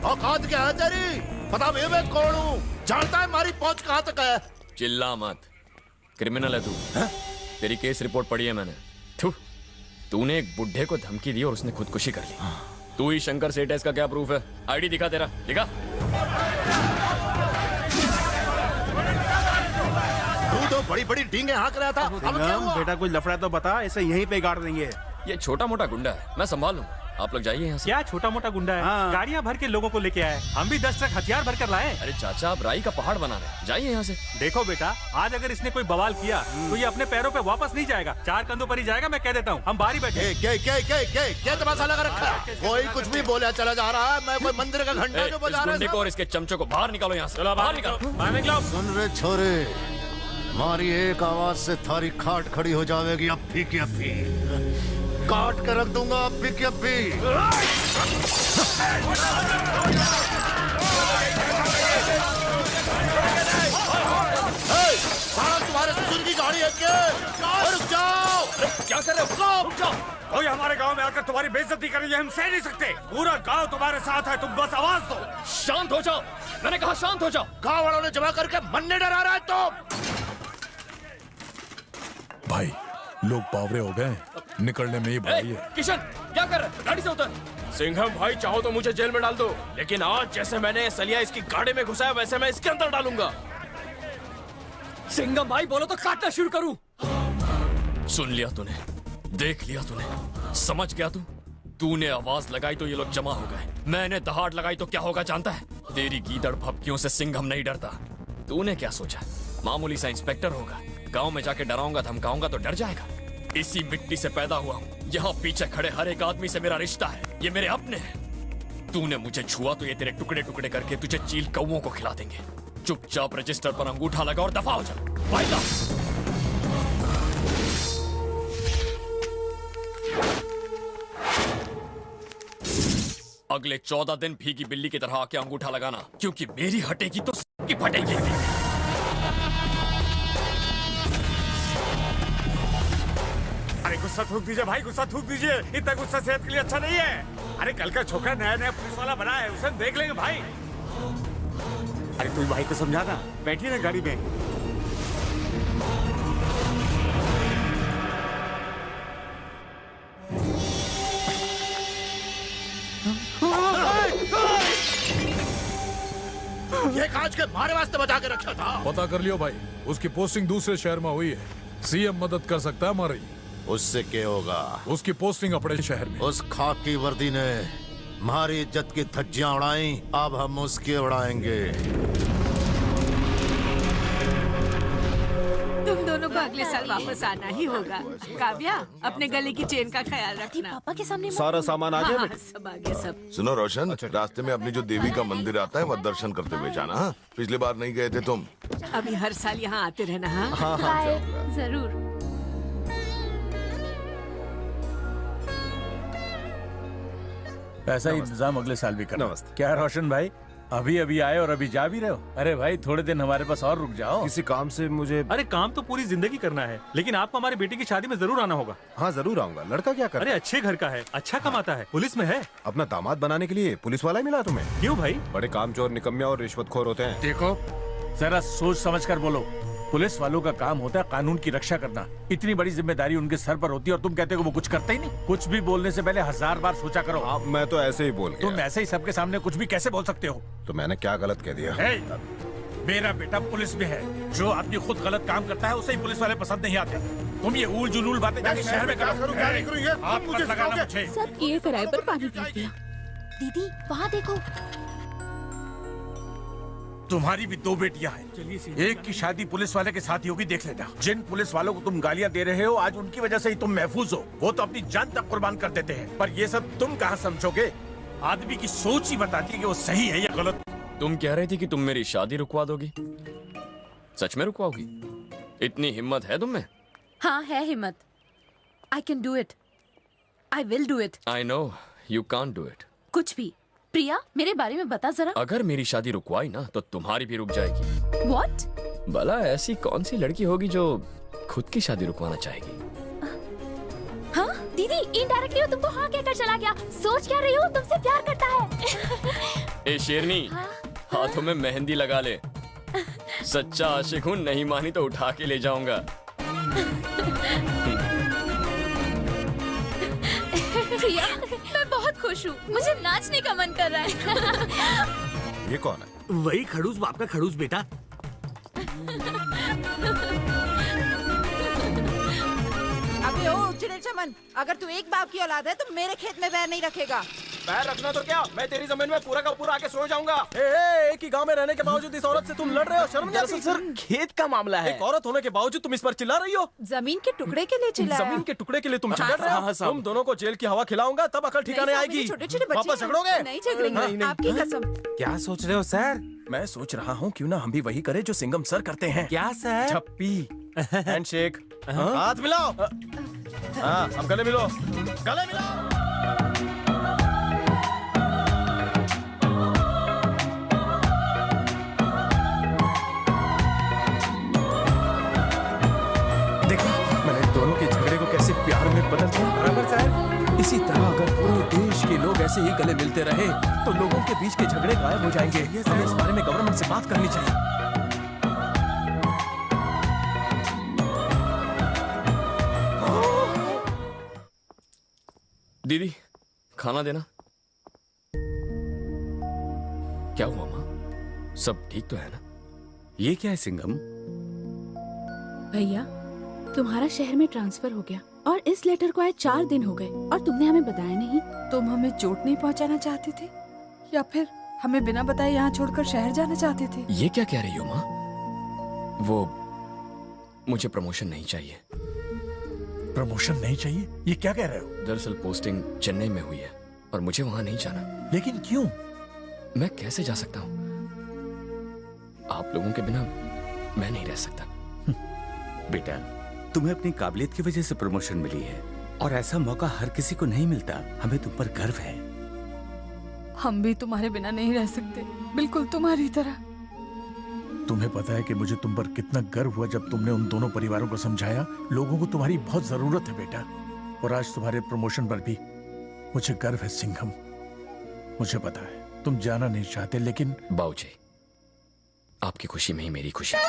औकात क्या है तेरी? पता भी मैं कौन हूँ? जानता है हमारी पहुंच कहाँ तक है? चिल्ला मत, क्रिमिनल है तू। तेरी केस रिपोर्ट पढ़ी है मैंने। तूने एक बुढ़े को धमकी दी और उसने खुदकुशी कर ली। तू ही शंकर सेठ है, इसका क्या प्रूफ है? आईडी दिखा तेरा, दिखा। तू तो बड़ी बड़ी डींगे हाँक रहा था, अब क्या हुआ? बेटा कुछ लफड़ा तो बता, ऐसे यहीं पे गाड़ देंगे। ये छोटा मोटा गुंडा है, मैं संभाल लूंगा। आप लोग जाइए यहाँ से। क्या छोटा मोटा गुंडा है? हाँ। गाड़ियाँ भर के लोगों को लेके आए, हम भी 10 ट्रक हथियार भर कर लाए। अरे चाचा, आप राई का पहाड़ बना रहे हैं, जाइए यहाँ से। देखो बेटा, आज अगर इसने कोई बवाल किया तो ये अपने पैरों पे वापस नहीं जाएगा, 4 कंधों पर ही जाएगा। मैं कह देता हूँ, हम बाहर ही बैठे। क्या तमाशा लगा रखा है? कोई कुछ भी बोला चला जा रहा है। मैं कोई मंदिर का घंटा जो बजा रहा है। और इसके चमचों को बाहर निकालो यहाँ से, बाहर निकालो। सुन रहे छोरे, हमारी एक आवाज से थारी खाट खड़ी हो जाएगी। अभी की अभी काट कर रख दूंगा, अभी की अभी। तुम्हारे ससुर की गाड़ी है क्या? रुक जाओ। क्या कर रहे हो? रुक जाओ। कोई हमारे गांव में आकर तुम्हारी बेइज्जती करे ये हम सह नहीं सकते। पूरा गांव तुम्हारे साथ है, तुम बस आवाज दो। शांत हो जाओ, मैंने कहा शांत हो जाओ। गांव वालों ने जमा करके मन्ने डरा रहा है तो। भाई लोग पावरे हो गए, निकलने में ही भाई है। किशन, क्या कर रहे हैं? गाड़ी से उतर। सिंघम भाई, चाहो तो मुझे जेल में डाल दो, लेकिन आज जैसे मैंने सलिया इसकी गाड़ी में घुसाया वैसे मैं इसके अंदर डालूंगा। सिंघम भाई बोलो तो काटना शुरू करूं। सुन लिया तूने, देख लिया तूने, समझ गया तूने आवाज लगाई तो ये लोग जमा हो गए। मैंने दहाड़ लगाई तो क्या होगा जानता है? तेरी गीदड़ भपकियों से सिंघम नहीं डरता। तूने क्या सोचा मामूली सा इंस्पेक्टर होगा, गांव में जाके डराऊंगा धमकाऊंगा तो डर जाएगा? इसी मिट्टी से पैदा हुआ हूँ, यहाँ पीछे खड़े हर एक आदमी से मेरा रिश्ता है, ये मेरे अपने हैं। तूने मुझे छुआ तो ये तेरे टुकड़े टुकड़े करके तुझे चील कौवों को खिला देंगे। चुपचाप रजिस्टर पर अंगूठा लगा और दफा हो जा। वाइदा। अगले 14 दिन भीगी बिल्ली की तरह आके अंगूठा लगाना, क्योंकि मेरी हटेगी तो सबकी फटेगी। अरे गुस्सा थूक दीजिए भाई, गुस्सा थूक दीजिए। इतना गुस्सा सेहत के लिए अच्छा नहीं है। अरे कल का छोकरा नया नया पुलिस वाला बना है, उसे देख लेंगे भाई। अरे तू भाई को समझा ना, बैठिए ना गाड़ी में। ये कांच के मारे वास्ते बचा के रखा था। पता कर लियो भाई, उसकी पोस्टिंग दूसरे शहर में हुई है। सीएम मदद कर सकता है हमारी। उससे क्या होगा? उसकी पोस्टिंग अपने शहर में। उस खाकी वर्दी ने हमारी इज्जत की धज्जियां उड़ाई, अब हम उसकी उड़ाएंगे। तुम दोनों को अगले साल वापस आना ही होगा। काव्या, अपने गले की चेन का ख्याल रखना। पापा के सामने सारा सामान आ गया? हाँ, सब आ गया सब। सुनो रोशन, रास्ते में अपनी जो देवी का मंदिर आता है वह दर्शन करते हुए जाना। हाँ? पिछली बार नहीं गए थे तुम। अभी हर साल यहाँ आते रहना। हाँ बाय, जरूर। ऐसा ही इंतजाम अगले साल भी करना। क्या रोशन भाई, अभी अभी आए और अभी जा भी रहे हो? अरे भाई थोड़े दिन हमारे पास और रुक जाओ। किसी काम से मुझे। अरे काम तो पूरी जिंदगी करना है, लेकिन आपको हमारी बेटी की शादी में जरूर आना होगा। हाँ जरूर आऊंगा। लड़का क्या कर? अरे अच्छे घर का है, अच्छा कमाता है, पुलिस में है। अपना दामाद बनाने के लिए पुलिस वाला ही मिला तुम्हें? क्यों भाई? बड़े कामचोर, निकम्मे और रिश्वतखोर होते हैं। देखो जरा सोच समझ कर बोलो। पुलिस वालों का काम होता है कानून की रक्षा करना। इतनी बड़ी जिम्मेदारी उनके सर पर होती है और तुम कहते हो वो कुछ करते ही नहीं। कुछ भी बोलने से पहले 1000 बार सोचा करो। मैं तो ऐसे ही बोल गया। तुम ऐसे ही सबके सामने कुछ भी कैसे बोल सकते हो? तो मैंने क्या गलत कह दिया? मेरा बेटा पुलिस में है। जो आदमी खुद गलत काम करता है उसे ही पुलिस वाले पसंद नहीं आते। तुम ये ऊल जुलूल बातें जाके शहर में करो। सब किए किराए पर पानी पी दिया। दीदी वहाँ देखो। तुम्हारी भी 2 बेटियां हैं। एक की शादी पुलिस वाले के साथ ही होगी, देख लेना। जिन पुलिस वालों को तुम गालियां दे रहे हो आज उनकी वजह से ही तुम महफूज हो। वो तो अपनी जान तक कुर्बान कर देते हैं, पर ये सब तुम कहाँ समझोगे? आदमी की सोच ही बताती है कि वो सही है या गलत। तुम कह रही थी कि तुम मेरी शादी रुकवा दोगी, सच में रुकवाओगी? इतनी हिम्मत है तुम में? हाँ है हिम्मत। I can do it. I will do it. I know you can't do it. कुछ भी। प्रिया मेरे बारे में बता जरा। अगर मेरी शादी रुकवाई ना तो तुम्हारी भी रुक जाएगी। What? भला ऐसी कौन सी लड़की होगी जो खुद की शादी रुकवाना चाहेगी? हाँ दीदी, इनडायरेक्टली वो तुमको हाँ कहकर चला गया। सोच क्या रही हो, तुमसे प्यार करता है। ए शेरनी, हाथों में मेहंदी लगा ले। सच्चा आशिक हूँ, नहीं मानी तो उठा के ले जाऊंगा। प्रिया, मैं बहुत खुश हूँ। मुझे नाचने का मन कर रहा है। ये कौन है? वही खड़ूस बाप का खड़ूस बेटा। अबे ओ उजड़े चमन, अगर तू एक बाप की औलाद है तो मेरे खेत में पैर नहीं रखेगा। पैर रखना तो क्या, मैं तेरी जमीन में पूरा का पूरा आके सो जाऊंगा। एक ही गांव में रहने के बावजूद इस औरत से तुम लड़ रहे हो, शर्म नहीं आती? सर खेत का मामला है। एक औरत होने के बावजूद तुम इस पर चिल्ला रही हो। जमीन के टुकड़े के लिए चिल्लाया। जमीन के टुकड़े के लिए तुम झगड़ रहे हो? तुम दोनों को जेल की हवा खिलाऊंगा तब अकल ठिकाने आएगी। छोटे-छोटे बच्चे वापस हैं। झगड़ोगे? नहीं झगड़ेंगे, आपकी कसम। क्या सोच रहे हो सर? मैं सोच रहा हूँ क्यों ना हम भी वही करें जो सिंघम सर करते हैं। क्या सर? छप्पी, हैंडशेक, हाथ मिलाओ। हाँ, अब गले मिलो, गले मिलाओ। देखा मैंने दोनों के झगड़े को कैसे प्यार में बदल दिया। बराबर सर। इसी तरह अगर पूरे देश के लोग ऐसे ही गले मिलते रहे तो लोगों के बीच के झगड़े गायब हो जाएंगे। हमें इस बारे में गवर्नमेंट से बात करनी चाहिए। दीदी, खाना देना। क्या हुआ माँ? सब ठीक तो है ना? ये क्या है सिंघम? भैया, तुम्हारा शहर में ट्रांसफर हो गया और इस लेटर को आए 4 दिन हो गए और तुमने हमें बताया नहीं। तुम हमें चोट नहीं पहुंचाना चाहते थे या फिर हमें बिना बताए यहाँ छोड़कर शहर जाना चाहते थे? ये क्या कह रही हो माँ? वो मुझे प्रमोशन नहीं चाहिए। प्रमोशन नहीं चाहिए? ये क्या कह रहे हो? दरअसल पोस्टिंग चेन्नई में हुई है और मुझे वहां नहीं जाना। लेकिन क्यों? मैं कैसे जा सकता हूँ? आप लोगों के बिना मैं नहीं रह सकता। बेटा, तुम्हें अपनी काबिलियत की वजह से प्रमोशन मिली है और ऐसा मौका हर किसी को नहीं मिलता। हमें तुम पर गर्व है। हम भी तुम्हारे बिना नहीं रह सकते, बिल्कुल तुम्हारी तरह। तुम्हें पता है कि मुझे तुम पर कितना गर्व हुआ जब तुमने उन दोनों परिवारों को समझाया। लोगों को तुम्हारी बहुत जरूरत है बेटा, और आज तुम्हारे प्रमोशन पर भी मुझे गर्व है सिंघम। मुझे पता है तुम जाना नहीं चाहते, लेकिन बाबूजी, आपकी खुशी में ही मेरी खुशी है।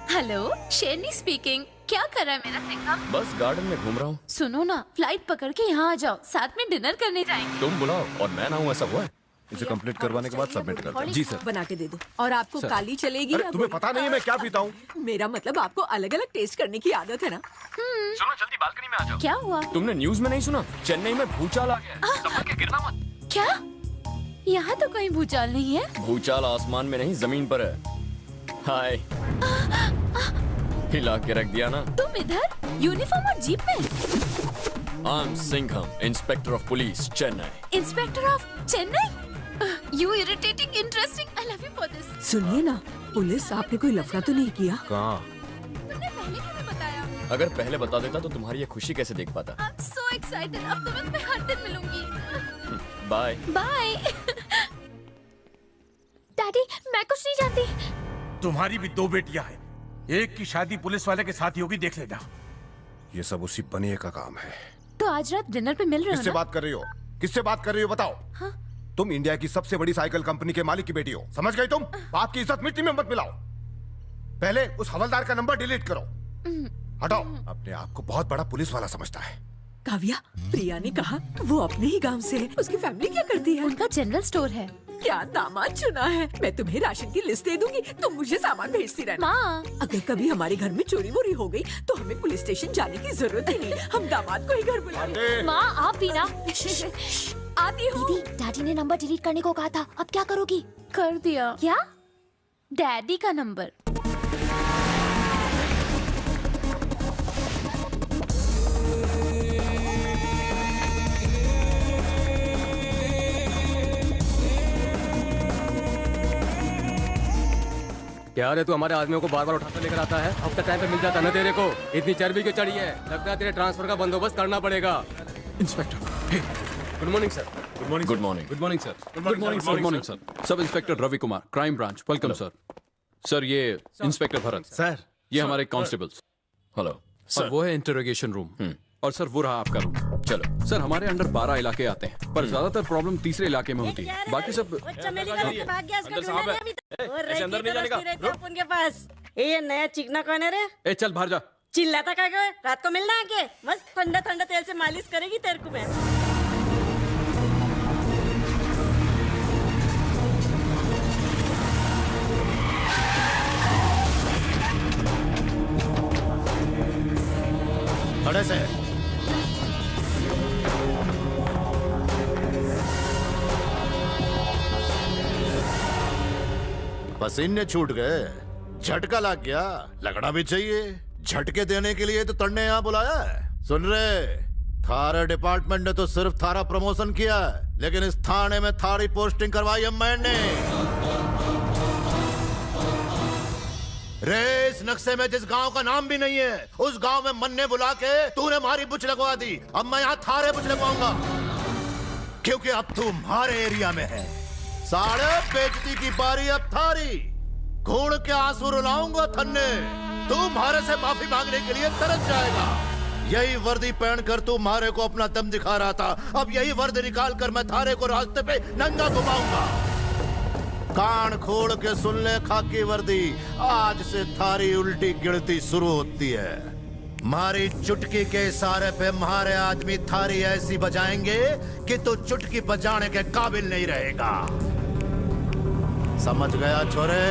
हेलो, शेरनी स्पीकिंग। क्या कर रहा है मेरा सिंघम? बस गार्डन में घूम रहा हूँ। सुनो ना, फ्लाइट पकड़ के यहाँ आ जाओ, साथ में डिनर करने जाएंगे। तुम बुलाओ और मैं ना हूँ, ऐसा हुआ है? इसे कंप्लीट करवाने के बाद सबमिट कर दो। जी सर। बना के दे दो। और आपको काली चलेगी? अरे तुम्हें पता नहीं है मैं क्या पीता हूँ? मेरा मतलब आपको अलग अलग टेस्ट करने की आदत है ना? सुनो, जल्दी बालकनी में आ जाओ। क्या हुआ? तुमने न्यूज में नहीं सुना? चेन्नई में भूचाल आ गया। संभल के गिरना मत। क्या? यहाँ तो कहीं भूचाल नहीं है। भूचाल आसमान में नहीं, जमीन पर है। हाय, हिला के रख दिया ना। तुम इधर यूनिफॉर्म और जीप में? I am Singham, inspector of police, Chennai. Inspector of Chennai? You irritating, interesting. I love you for this. सुनिए ना, पुलिस आपने कोई लफड़ा तो नहीं किया? कहाँ? तुमने पहले क्यों नहीं बताया? अगर पहले बता देता तो तुम्हारी ये खुशी कैसे देख पाता। I am so excited. अब तो मैं तुम्हें हर दिन मिलूंगी। Bye bye. डैडी, मैं कुछ नहीं जानती। तुम्हारी भी 2 बेटियां हैं। एक की शादी पुलिस वाले के साथ ही होगी, देख लेना। ये सब उसी पनिये का काम है। तो आज रात डिनर पे मिल रहे हो किससे ना? बात कर रही हो? किससे बात कर रही हो बताओ? हाँ? तुम इंडिया की सबसे बड़ी साइकिल कंपनी के मालिक की बेटी हो, समझ गई तुम? बाप की इज्जत मिट्टी में मत मिलाओ। पहले उस हवलदार का नंबर डिलीट करो। हटाओ। अपने आप को बहुत बड़ा पुलिस वाला समझता है। काव्या, प्रिया ने कहा वो अपने ही गांव से है। उसकी फैमिली क्या करती है? उनका जनरल स्टोर है। क्या दामाद चुना है। मैं तुम्हें राशन की लिस्ट दे दूंगी, तुम मुझे सामान भेजती रहना। माँ, अगर कभी हमारे घर में चोरी वोरी हो गई तो हमें पुलिस स्टेशन जाने की जरूरत ही नहीं। हम दामाद को ही घर बुला लेंगे। माँ आप भी ना। आती हूँ। दीदी, डैडी ने नंबर डिलीट करने को कहा था, अब क्या करोगी? कर दिया। क्या? डैडी का नंबर? क्या रे, तू हमारे आदमियों को बार बार उठाकर लेकर आता है? अब तक टाइम पे मिल जाता ना तेरे को। इतनी चर्बी क्यों चढ़ी है? लगता है तेरे ट्रांसफर का बंदोबस्त करना पड़ेगा। Inspector good morning sir. Good morning good morning good morning sir. Good morning sir. Sub inspector Ravi Kumar, crime branch. Welcome sir. Sir ये इंस्पेक्टर भरत सर, ये हमारे कांस्टेबल्स। हेलो और वो है इंटरोगेशन रूम। और सर वो रहा आपका रूम। चलो सर, हमारे अंडर 12 इलाके आते हैं, पर ज्यादातर प्रॉब्लम तीसरे इलाके में होती है। बाकी सब अंदर नहीं जाने का। उनके पास ये नया चिकना कौन है रे? ए चल बाहर जा। चिल्लाता क्या है? रात को मिलना आके मस्त ठंडा ठंडा तेल से मालिश करेगी तेरे को मैं। खड़े से पसीने छूट गए, झटका लग गया, लगना भी चाहिए। झटके देने के लिए तो तन्ने यहाँ बुलाया है। सुन रहे, थारे डिपार्टमेंट ने तो सिर्फ थारा प्रमोशन किया, लेकिन इस थाने में थारी पोस्टिंग करवाई है मैंने। रे, इस नक्शे में जिस गांव का नाम भी नहीं है, उस गांव में मन्ने बुला के तूने मारी बुच लगवा दी। अब मैं यहाँ थारे बुच लगवाऊंगा, क्योंकि अब तू हमारे एरिया में है। साढ़े बेइज्जती की बारी अब थारी। घूड़ के आंसू रुलाऊंगा थन्ने, तू हमारे से माफी मांगने के लिए तरस जाएगा। यही वर्दी पहनकर तू मारे को अपना दम दिखा रहा था, अब यही वर्दी निकाल कर मैं थारे को रास्ते पे नंगा घुमाऊंगा। कान खोल के सुन ले खाकी वर्दी, आज से थारी उल्टी गिनती शुरू होती है। मारी चुटकी के इशारे पे हमारे आदमी थारी ऐसी बजाएंगे कि तू चुटकी बजाने के काबिल नहीं रहेगा। समझ गया छोरे?